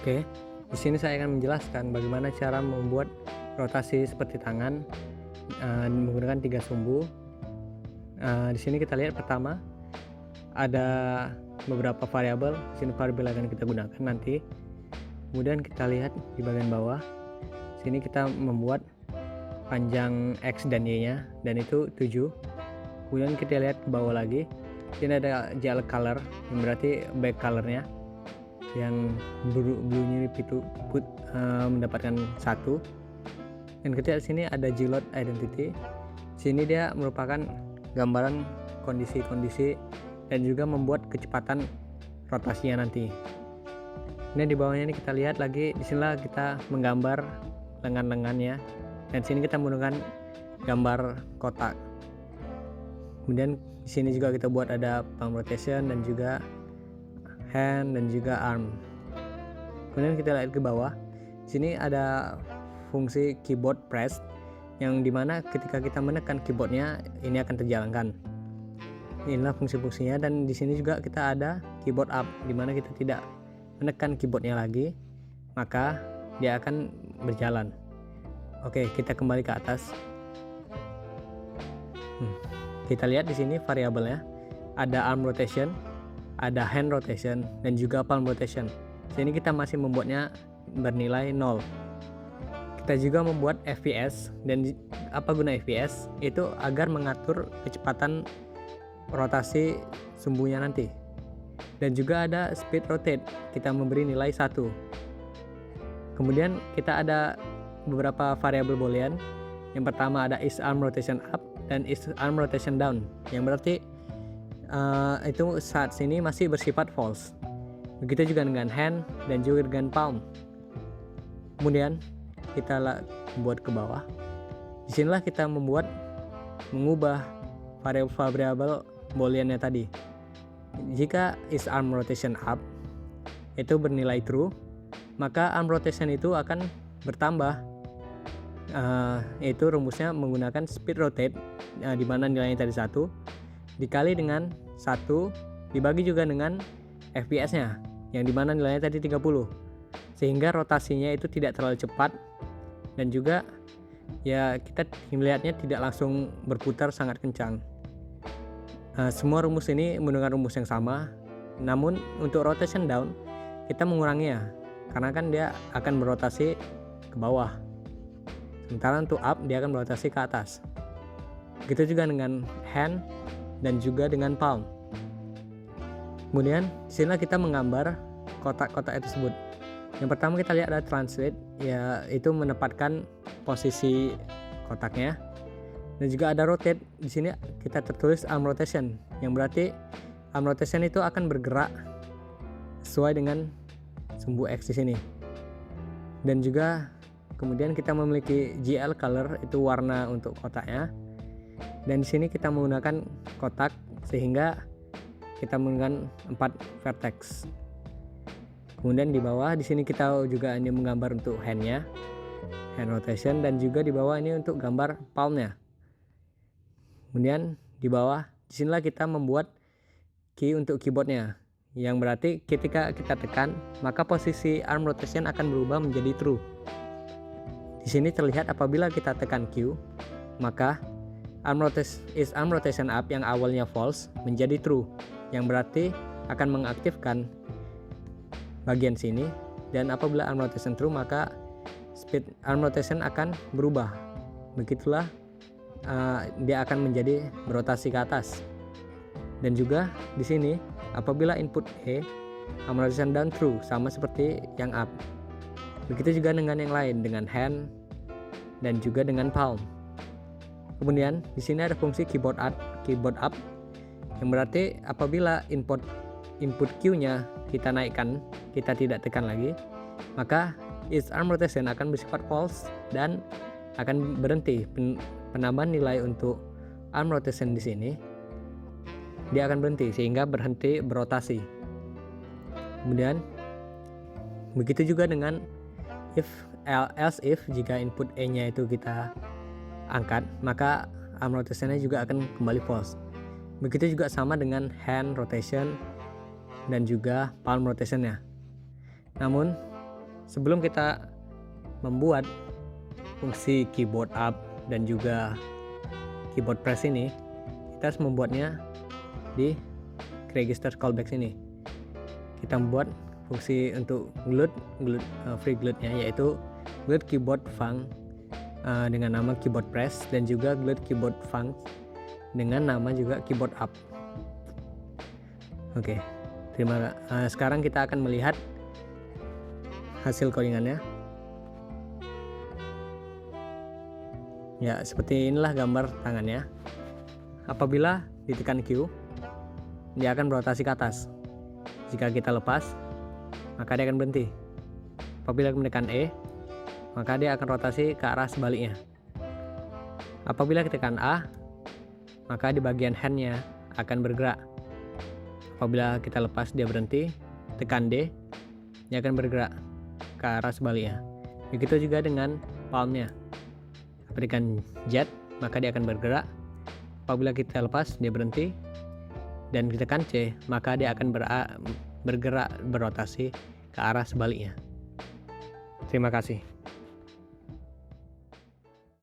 Oke, di sini saya akan menjelaskan bagaimana cara membuat rotasi seperti tangan menggunakan 3 sumbu. Di sini kita lihat pertama ada beberapa variabel. Di sini variabel akan kita gunakan nanti. Kemudian kita lihat di bagian bawah. Sini kita membuat panjang X dan Y-nya, dan itu 7. Kemudian kita lihat ke bawah lagi. Sini ada gel color, yang berarti back colornya, yang bluenya itu mendapatkan 1. Dan kita lihat sini ada G-load identity. Sini dia merupakan gambaran kondisi-kondisi dan juga membuat kecepatan rotasinya nanti. Ini di bawahnya ini kita lihat lagi, disinilah kita menggambar lengan-lengannya, dan sini kita menggunakan gambar kotak. Kemudian di sini juga kita buat ada palm rotation dan juga hand dan juga arm. Kemudian kita lihat ke bawah, di sini ada fungsi keyboard press, yang dimana ketika kita menekan keyboardnya ini akan terjalankan. Inilah fungsi-fungsinya, dan di sini juga kita ada keyboard up, dimana kita tidak menekan keyboardnya lagi, maka dia akan berjalan. Oke, kita kembali ke atas. Kita lihat di sini variabelnya ada arm rotation, ada hand rotation, dan juga palm rotation. Sini kita masih membuatnya bernilai 0. Kita juga membuat FPS, dan apa guna FPS? Itu agar mengatur kecepatan rotasi sumbunya nanti. Dan juga ada speed rotate, kita memberi nilai 1. Kemudian kita ada beberapa variabel boolean. Yang pertama ada is arm rotation up dan is arm rotation down, yang berarti itu saat sini masih bersifat false. Begitu juga dengan hand dan juga dengan palm. Kemudian kita buat ke bawah. Disinilah kita mengubah variabel booleannya tadi. Jika is arm rotation up itu bernilai true, maka arm rotation itu akan bertambah. Itu rumusnya menggunakan speed rotate, di mana nilainya tadi 1 dikali dengan 1 dibagi juga dengan FPS-nya, yang dimana nilainya tadi 30, sehingga rotasinya itu tidak terlalu cepat, dan juga ya kita melihatnya tidak langsung berputar sangat kencang. Semua rumus ini menggunakan rumus yang sama, namun untuk rotation down kita menguranginya, karena kan dia akan berotasi ke bawah, sementara untuk up dia akan berotasi ke atas. Begitu juga dengan hand dan juga dengan palm. Kemudian disinilah kita menggambar kotak-kotak tersebut. Yang pertama kita lihat ada translate, yaitu menempatkan posisi kotaknya, dan juga ada rotate. Di sini kita tertulis arm rotation, yang berarti arm rotation itu akan bergerak sesuai dengan sumbu X di sini. Dan juga kemudian kita memiliki GL color, itu warna untuk kotaknya. Dan di sini kita menggunakan kotak sehingga kita menggunakan 4 vertex. Kemudian di bawah di sini kita juga ini menggambar untuk handnya, hand rotation, dan juga di bawah ini untuk gambar palmnya. Kemudian di bawah disinilah kita membuat key untuk keyboardnya, yang berarti ketika kita tekan maka posisi arm rotation akan berubah menjadi true. Di sini terlihat apabila kita tekan Q, maka arm rotation up yang awalnya false menjadi true, yang berarti akan mengaktifkan bagian sini, dan apabila arm rotation true maka speed arm rotation akan berubah. Begitulah dia akan menjadi berotasi ke atas. Dan juga di sini apabila input E, arm rotation down true, sama seperti yang up. Begitu juga dengan yang lain, dengan hand dan juga dengan palm. Kemudian di sini ada fungsi keyboard up, yang berarti apabila input Q-nya kita naikkan, kita tidak tekan lagi, maka is arm rotation akan bersifat false dan akan berhenti. Penambahan nilai untuk arm rotation di sini dia akan berhenti, sehingga berhenti berotasi. Kemudian begitu juga dengan else if jika input E-nya itu kita angkat, maka arm rotationnya juga akan kembali false. Begitu juga sama dengan hand rotation dan juga palm rotationnya. Namun sebelum kita membuat fungsi keyboard up dan juga keyboard press ini, kita harus membuatnya di register callback ini. Kita membuat fungsi untuk free glute-nya, yaitu glute keyboard func dengan nama keyboard press, dan juga glute keyboard func dengan nama juga keyboard up. Oke, sekarang kita akan melihat hasil codingannya. Ya, seperti inilah gambar tangannya. Apabila ditekan Q, dia akan berotasi ke atas. Jika kita lepas, maka dia akan berhenti. Apabila menekan E, maka dia akan rotasi ke arah sebaliknya. Apabila kita tekan A, maka di bagian handnya akan bergerak. Apabila kita lepas, dia berhenti. Tekan D, dia akan bergerak ke arah sebaliknya. Begitu juga dengan palmnya. Tekan Z, maka dia akan bergerak. Apabila kita lepas, dia berhenti. Dan kita tekan C, maka dia akan bergerak, berotasi ke arah sebaliknya. Terima kasih.